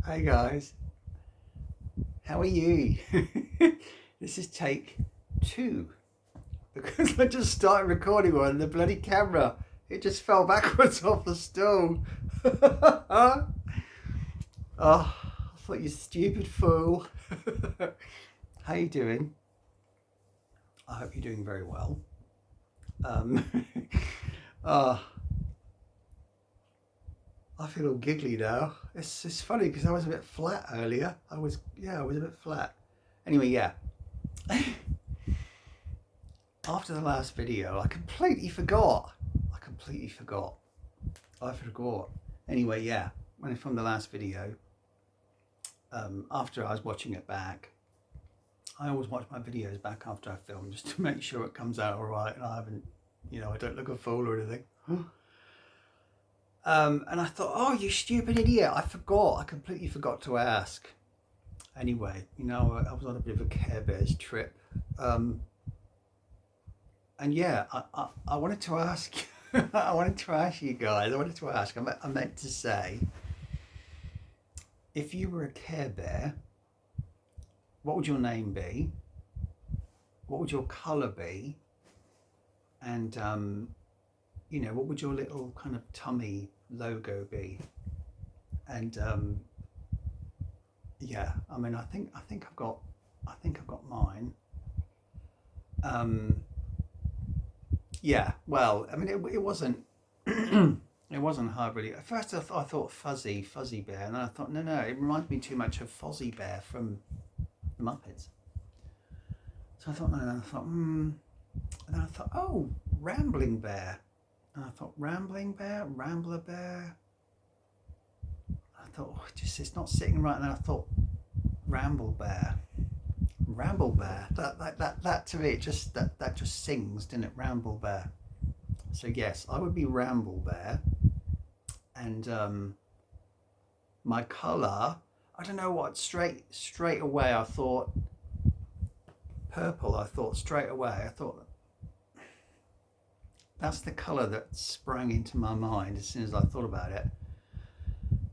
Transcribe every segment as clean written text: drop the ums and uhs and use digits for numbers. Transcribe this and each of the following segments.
Hey guys, how are you? This is take two because I just started recording one and the bloody camera, it just fell backwards off the stool. Oh, I thought you stupid fool. How you doing? I hope you're doing very well. Um, oh, I feel all giggly now. It's funny because I was a bit flat earlier. I was a bit flat. Anyway, yeah. After the last video, I completely forgot. I completely forgot. I forgot. Anyway, yeah, when from the last video, after I was watching it back, I always watch my videos back after I film just to make sure it comes out all right and I haven't, I don't look a fool or anything. And I thought, oh, you stupid idiot! I forgot. I completely forgot to ask. Anyway, I was on a bit of a Care Bears trip. And yeah, I wanted to ask, I wanted to ask you guys, I meant to say, if you were a Care Bear, what would your name be? What would your colour be? And, what would your little kind of tummy logo be? And, yeah, I mean, I think I've got mine. Um, yeah, well, I mean, it wasn't, it wasn't hard really. At first, I thought Fuzzy Bear, and then I thought, no, it reminds me too much of Fozzie Bear from the Muppets. So I thought, no, and I thought, and then I thought, oh, Rambling Bear, and I thought, Rambling Bear, Rambler Bear. I thought, oh, it's not sitting right. And then I thought, Ramble Bear, Ramble Bear. That to me, that just sings, didn't it? Ramble Bear. So yes, I would be Ramble Bear, and my colour, I don't know what. Straight away, I thought purple. I thought straight away. I thought that's the colour that sprang into my mind as soon as I thought about it.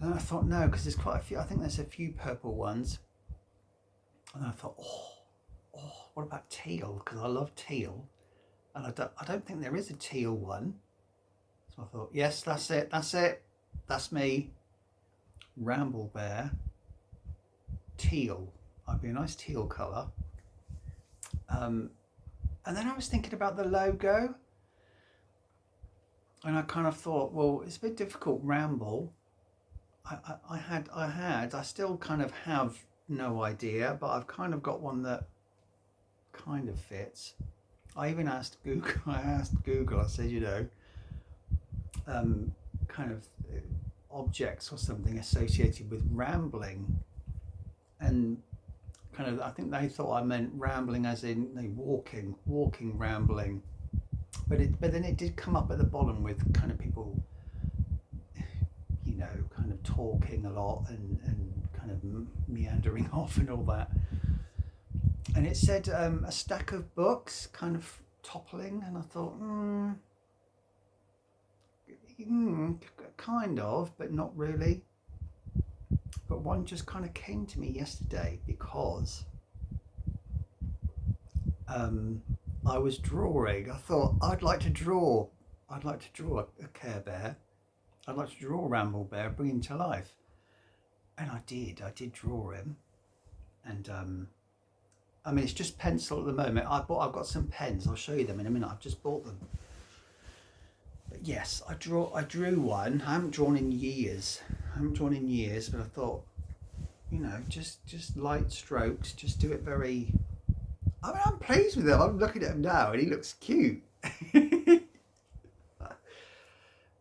And I thought no, because there's quite a few. I think there's a few purple ones. And I thought, what about teal? Because I love teal, and I don't think there is a teal one. So I thought, yes, that's it. That's me. Ramble Bear. Teal. I'd be a nice teal colour. And then I was thinking about the logo, and I kind of thought, well, it's a bit difficult. Ramble. I still kind of have no idea, but I've kind of got one that kind of fits. I even asked Google. I said, kind of objects or something associated with rambling, and kind of I think they thought I meant rambling as in walking rambling, but then it did come up at the bottom with kind of people, kind of talking a lot and kind of meandering off and all that. And it said a stack of books kind of toppling, and I thought, kind of, but not really. But one just kind of came to me yesterday because I was drawing. I thought I'd like to draw. I'd like to draw a Care Bear. I'd like to draw a Ramble Bear, bring him to life. And I did. I did draw him, and I mean, it's just pencil at the moment. I've got some pens. I'll show you them in a minute. I've just bought them. But yes, I drew one. I haven't drawn in years. But I thought, just light strokes. Just do it very. I mean, I'm pleased with him. I'm looking at him now, and he looks cute.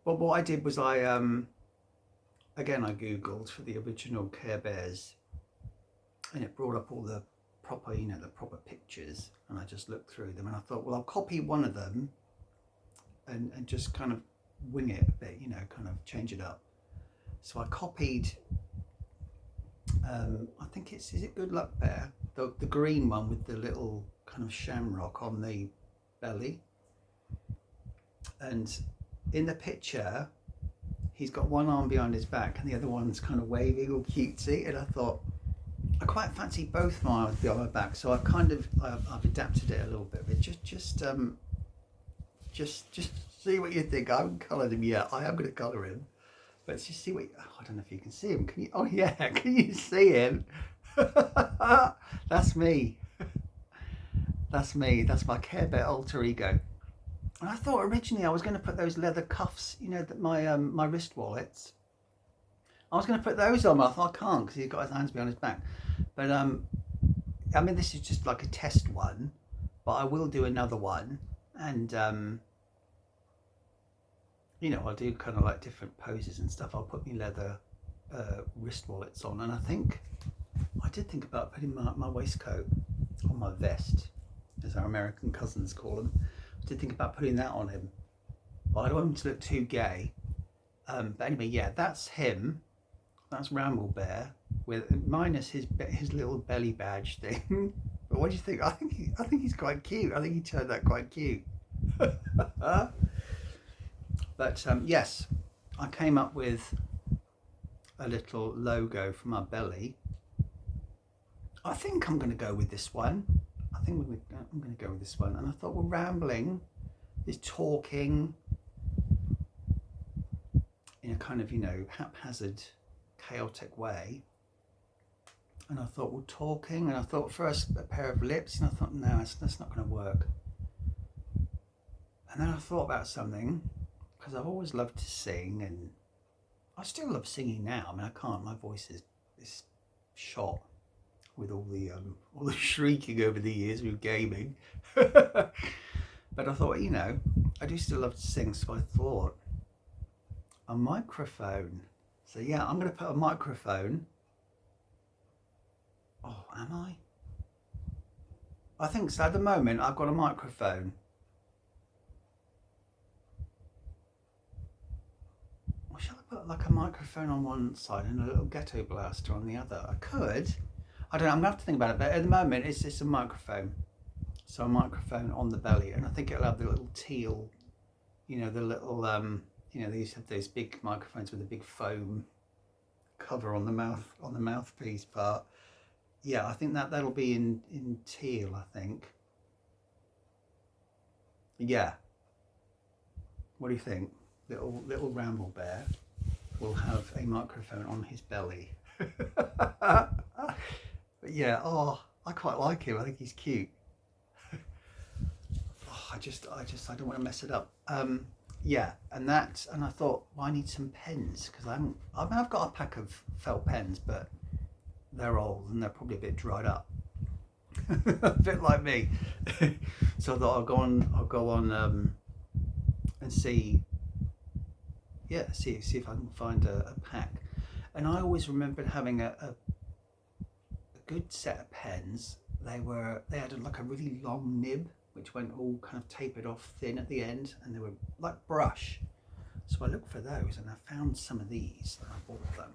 But what I did was again I googled for the original Care Bears, and it brought up all the proper pictures, and I just looked through them, and I thought, well, I'll copy one of them and just kind of wing it a bit, kind of change it up. So I copied, I think is it Good Luck Bear, the green one with the little kind of shamrock on the belly, and in the picture he's got one arm behind his back and the other one's kind of waving all cutesy, and I thought I quite fancy both my arms behind my back, so I've adapted it a little bit. But just see what you think. I haven't coloured him yet. I am going to colour him, but just see what. I don't know if you can see him. Can you? Oh yeah, can you see him? That's me. That's me. That's my Care Bear alter ego. And I thought originally I was going to put those leather cuffs, you know, that my wrist wallets. I was going to put those on, but I thought I can't because he's got his hands behind his back. But I mean, this is just like a test one, but I will do another one, and you know, I'll do kind of like different poses and stuff. I'll put my leather wrist wallets on, and I did think about putting my waistcoat on my vest, as our American cousins call them. I did think about putting that on him, but I don't want him to look too gay. But anyway, yeah, that's him. That's Ramble Bear, with minus his little belly badge thing. But what do you think? I think he's quite cute. I think he turned out quite cute. But yes, I came up with a little logo for my belly. I think I'm going to go with this one. I'm going to go with this one. And I thought, well, rambling is talking in a kind of, you know, haphazard, chaotic way. And I thought, well, talking, and I thought first a pair of lips, and I thought, no, that's not going to work. And then I thought about something, because I've always loved to sing, and I still love singing now. I mean, I can't, my voice is shot with all the shrieking over the years with gaming. But I thought, you know, I do still love to sing, so I thought a microphone. So yeah, I'm going to put a microphone. Oh, am I? I think so. At the moment, I've got a microphone. Or shall I put like a microphone on one side and a little ghetto blaster on the other? I could. I don't know, I'm going to have to think about it. But at the moment, it's a microphone. So a microphone on the belly. And I think it'll have the little teal, you know, the little, you know, they used to have those big microphones with a big foam cover on the mouthpiece part. Yeah, I think that'll be in teal, I think. Yeah. What do you think? Little Ramble Bear will have a microphone on his belly. But yeah, oh, I quite like him. I think he's cute. Oh, I don't want to mess it up. Yeah, and I thought, well, I need some pens, because I've got a pack of felt pens, but they're old and they're probably a bit dried up. A bit like me. So I thought I'll go on and see if I can find a pack. And I always remembered having a good set of pens. They had like a really long nib which went all kind of tapered off thin at the end, and they were like brush. So I looked for those, and I found some of these, and I bought them.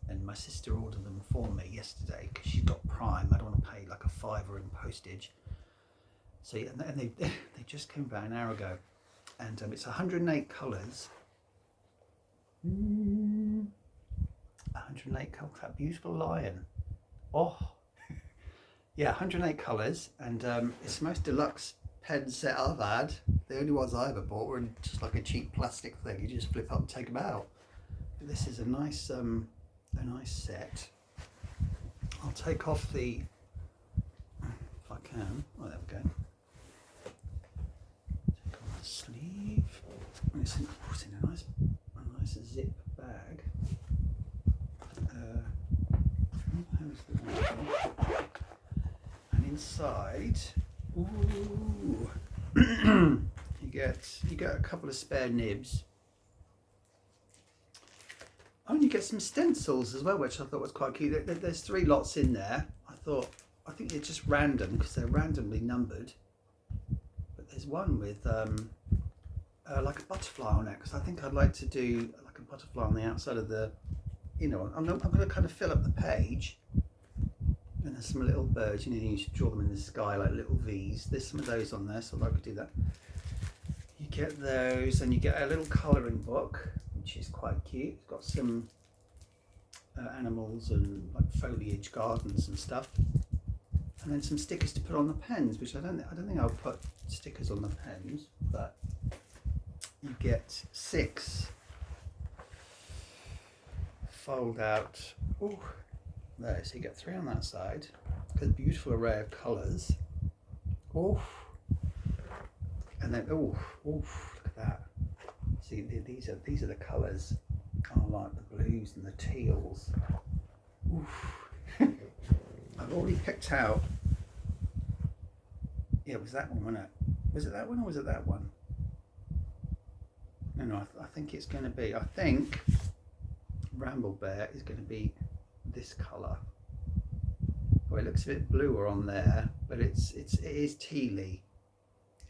And my sister ordered them for me yesterday because she's got Prime. I don't want to pay like a £5 in postage. So yeah, and they just came about an hour ago, and it's 108 colours. 108 colours. That beautiful lion. Oh. Yeah, 108 colours, and it's the most deluxe pen set I've had. The only ones I ever bought were in just like a cheap plastic thing. You just flip up and take them out. But this is a nice set. I'll take off the, if I can. Oh, there we go. Take off the sleeve. And it's in a nice zip bag. How's the one? Inside, ooh, you get a couple of spare nibs. Oh, and you get some stencils as well, which I thought was quite cute. There's 3 lots in there. I think they're just random because they're randomly numbered. But there's one with like a butterfly on it, because I think I'd like to do like a butterfly on the outside of the, you know, I'm going to kind of fill up the page. And there's some little birds, you know, you should draw them in the sky like little V's. There's some of those on there, so I'd like to do that. You get those, and you get a little colouring book, which is quite cute. It's got some animals and like foliage gardens and stuff, and then some stickers to put on the pens, which I don't think I'll put stickers on the pens, but you get 6 fold out. Oh, there, so you get 3 on that side. Got a beautiful array of colours. Oh, and then look at that. See, these are the colours. I like the blues and the teals. I've already picked out. Yeah, it was that one, wasn't it? Was it that one or was it that one? No, I think it's going to be. I think Ramble Bear is going to be this colour. Oh, it looks a bit bluer on there, but it is tealy.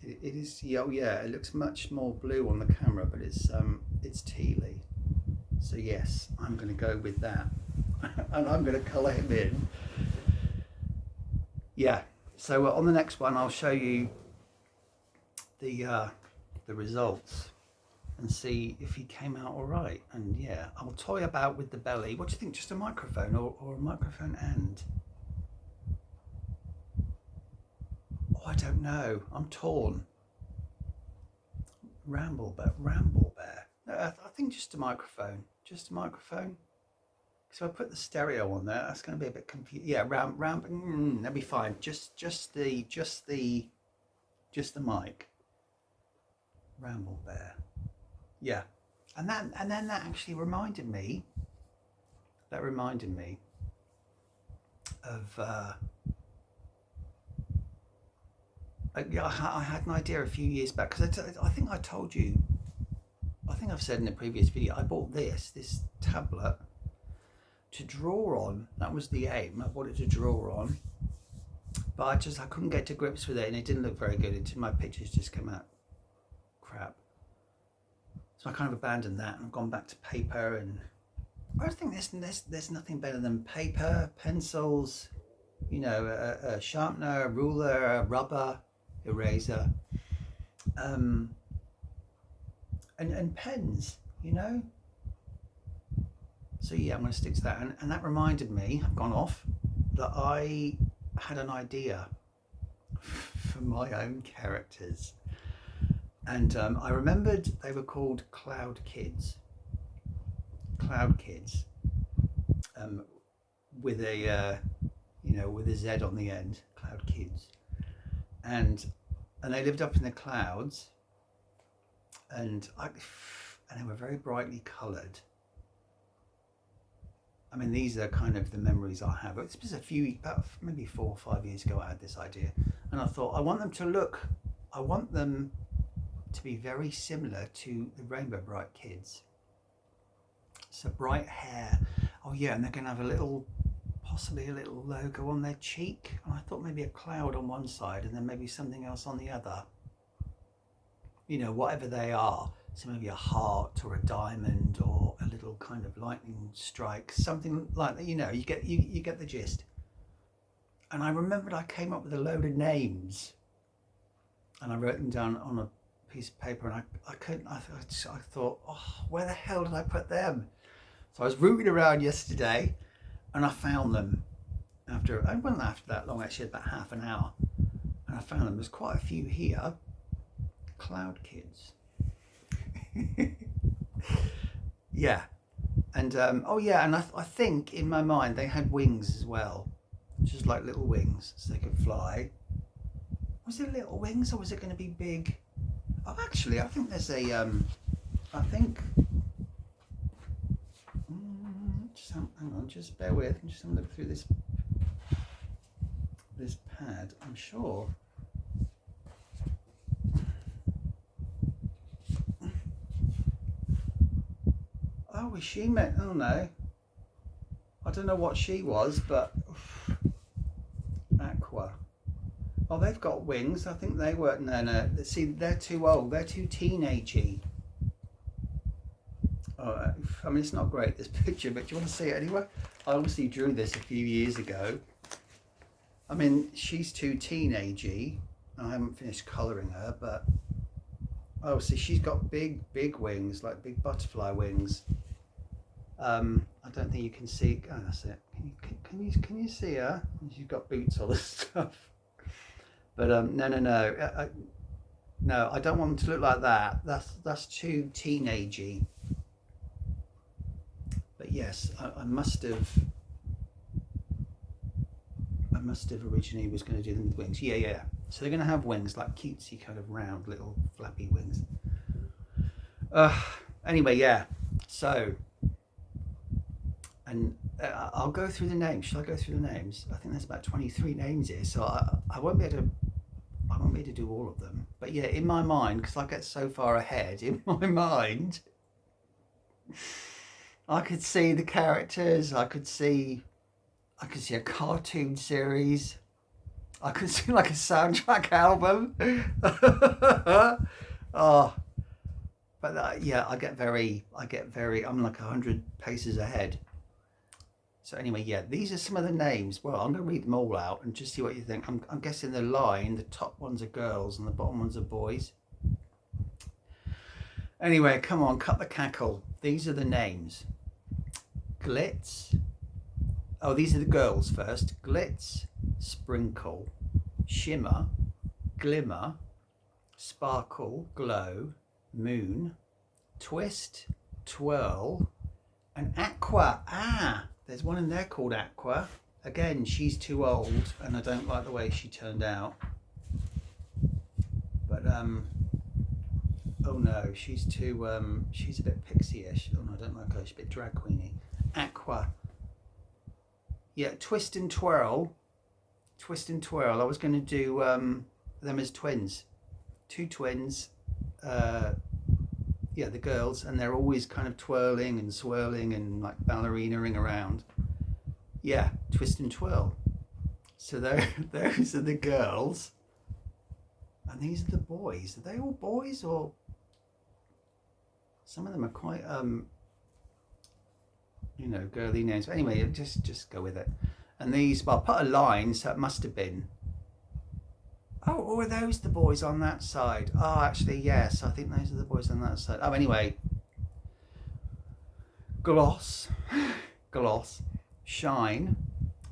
It is. Yeah, it looks much more blue on the camera, but it's tealy. So yes, I'm going to go with that, and I'm going to colour him in. Yeah. So on the next one, I'll show you the results and see if he came out all right. And yeah, I'll toy about with the belly. What do you think? Just a microphone or a microphone end? Oh, I don't know. I'm torn. Ramble Bear. No, I think just a microphone. Just a microphone. So I put the stereo on there. That's going to be a bit confusing. Yeah, that'll be fine. Just the mic. Ramble Bear. Yeah, and then that actually reminded me. That reminded me of. I had an idea a few years back, because I think I told you. I think I've said in the previous video, I bought this tablet to draw on. That was the aim. I wanted to draw on, but I couldn't get to grips with it, and it didn't look very good. My pictures just came out crap. So I kind of abandoned that and I've gone back to paper. And I think there's nothing better than paper, pencils, you know, a sharpener, a ruler, a rubber, eraser, and pens, you know. So yeah, I'm going to stick to that. And that reminded me, I've gone off, that I had an idea for my own characters. And I remembered they were called Cloud Kids. With a with a Z on the end. Cloud Kids. And they lived up in the clouds. And they were very brightly coloured. I mean, these are kind of the memories I have. It was about maybe 4 or 5 years ago I had this idea. And I thought, I want them to be very similar to the Rainbow Bright Kids. So bright hair. Oh yeah, and they're going to have possibly a little logo on their cheek. And I thought maybe a cloud on one side and then maybe something else on the other. You know, whatever they are. So maybe a heart or a diamond or a little kind of lightning strike, something like that. You know, you get the gist. And I remembered I came up with a load of names, and I wrote them down on a piece of paper, and I couldn't. I thought, oh, where the hell did I put them? So I was rooting around yesterday, and I found them. I wasn't after that long, actually, about half an hour, and I found them. There's quite a few here. Cloud Kids. Yeah, and and I think in my mind they had wings as well, just like little wings, so they could fly. Was it little wings or was it going to be big? Oh, actually, I think there's a hang on, just bear with. I'm just going to look through this pad. I'm sure. Oh, was she meant? Oh no, I don't know what she was, but aqua. Oh, they've got wings. I think they were. No. See, they're too old. They're too teenagey. Oh, I mean, it's not great, this picture, but do you want to see it anyway? I obviously drew this a few years ago. I mean, she's too teenagey. I haven't finished colouring her, but Oh, see, she's got big wings, like big butterfly wings. I don't think you can see. Oh, that's it. Can you see her? She's got boots all this stuff. But no, no. I don't want them to look like that. That's too teenagey. But yes, I must have originally was going to do them with wings. Yeah. So they're going to have wings, like cutesy kind of round little flappy wings. Anyway, yeah. So, and I'll go through the names. Shall I go through the names? I think there's about 23 names here, so I won't be able to do all of them. But yeah, in my mind, because I get so far ahead, in my mind, I could see the characters. I could see a cartoon series. I could see like a soundtrack album. Oh, but yeah, I get very. I'm like 100 paces ahead. So anyway, yeah, these are some of the names. Well, I'm going to read them all out and just see what you think. I'm guessing the line, the top ones are girls and the bottom ones are boys. Anyway, come on, cut the cackle. These are the names. Glitz. Oh, these are the girls first. Glitz, Sprinkle, Shimmer, Glimmer, Sparkle, Glow, Moon, Twist, Twirl, and Aqua. Ah, there's one in there called Aqua. Again, she's too old and I don't like the way she turned out. But oh no, she's too she's a bit pixie-ish. Oh no, I don't like her, she's a bit drag queeny. Aqua. Yeah, Twist and Twirl. Twist and Twirl. I was going to do them as twins. Two twins. Yeah, the girls, and they're always kind of twirling and swirling and like ballerina-ing around. Yeah, Twist and Twirl. So those are the girls. And these are the boys. Are they all boys, or some of them are quite you know, girly names. But anyway, just go with it. And these, well, I'll put a line, so it must have been. Oh, or are those the boys on that side? Oh, actually, yes, I think those are the boys on that side. Oh, anyway. Gloss, Shine,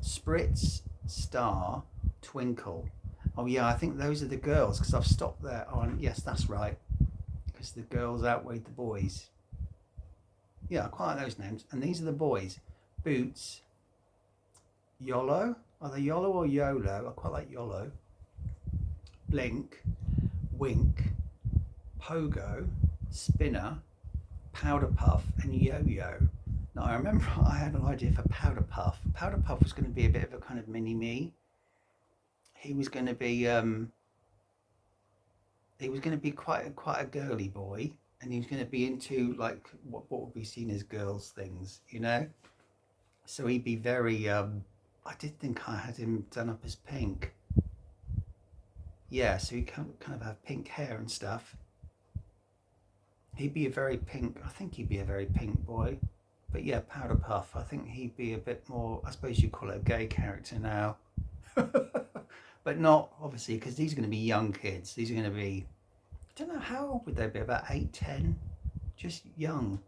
Spritz, Star, Twinkle. Oh yeah, I think those are the girls, because I've stopped there. Oh, yes, that's right. Because the girls outweighed the boys. Yeah, I quite like those names. And these are the boys. Boots, YOLO. Are they YOLO or YOLO? I quite like YOLO. Blink, Wink, Pogo, Spinner, Powder Puff, and Yo-Yo. Now I remember I had an idea for Powder Puff. Powder Puff was going to be a bit of a kind of mini-me. He was going to be quite a girly boy, and he was going to be into like what would be seen as girls things, you know. So he'd be very. I did think I had him done up as pink. Yeah, so he kind of have pink hair and stuff. He'd be a very pink. I think he'd be a very pink boy. But yeah, Powder Puff. I think he'd be a bit more. I suppose you'd call it a gay character now. But not obviously, because these are going to be young kids. These are going to be. I don't know, how old would they be? About 8, 10, just young.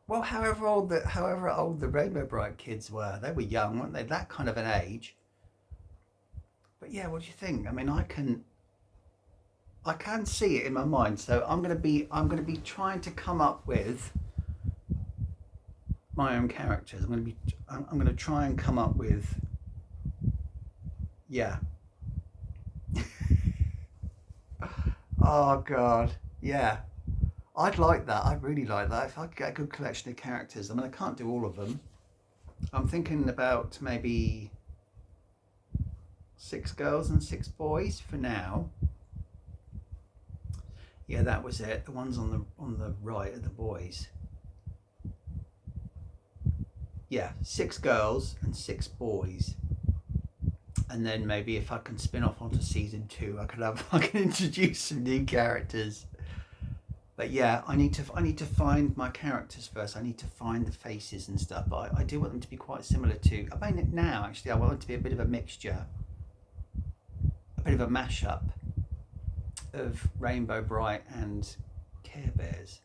Well, however old the Rainbow Bright kids were, they were young, weren't they? That kind of an age. But yeah, what do you think? I mean, I can see it in my mind. So I'm gonna be trying to come up with my own characters. I'm gonna try and come up with, yeah. Oh God, yeah. I'd like that. I'd really like that. If I could get a good collection of characters. I mean, I can't do all of them. I'm thinking about maybe 6 girls and 6 boys for now. Yeah, that was it. The ones on the right are the boys. Yeah, 6 girls and 6 boys. And then maybe if I can spin off onto season 2, I can introduce some new characters. But yeah, I need to find my characters first. I need to find the faces and stuff. But I do want them to be quite similar to. I mean, now actually, I want them to be a bit of a mixture, a bit of a mashup. of Rainbow Bright and Care Bears.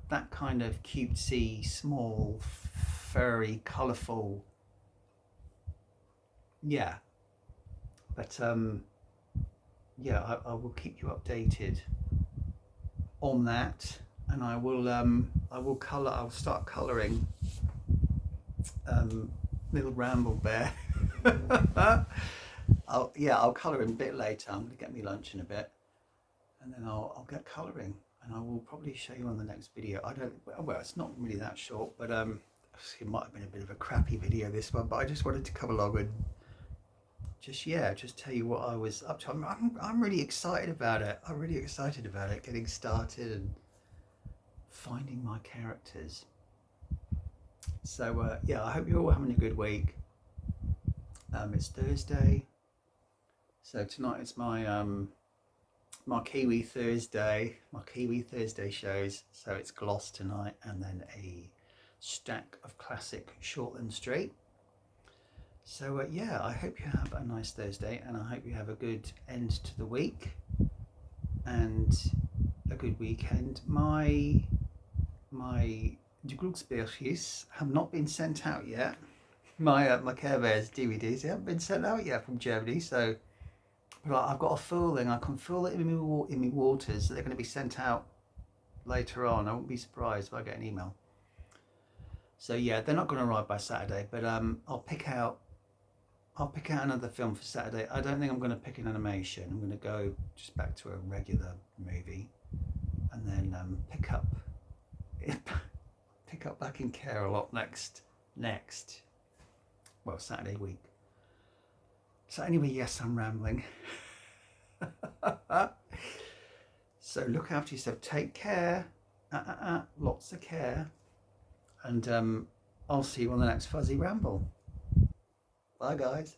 That kind of cutesy, small, furry, colourful. Yeah. But yeah, I will keep you updated on that, and I will colour. I'll start colouring little Ramble Bear. I'll colour him a bit later. I'm gonna get me lunch in a bit, and then I'll get colouring, and I will probably show you on the next video. I don't, well, it's not really that short, but it might have been a bit of a crappy video, this one, but I just wanted to come along and just tell you what I was up to. I'm really excited about it. I'm really excited about it, getting started and finding my characters. So yeah, I hope you're all having a good week. It's Thursday, so tonight is my my Kiwi Thursday shows. So it's Gloss tonight, and then a stack of classic Shortland Street. So yeah, I hope you have a nice Thursday, and I hope you have a good end to the week and a good weekend. My Glücksbärchis have not been sent out yet. My Care Bears DVDs, they haven't been sent out yet from Germany. So, but I've got a feeling, I can feel it in my waters, that they're going to be sent out later on. I won't be surprised if I get an email. So yeah, they're not going to arrive by Saturday, but I'll pick out another film for Saturday. I don't think I'm going to pick an animation. I'm going to go just back to a regular movie, and then pick up Back in Care a lot next. Well, Saturday week. So anyway, yes, I'm rambling. So look after yourself. Take care. Lots of care. And I'll see you on the next Fuzzy Ramble. Bye, guys.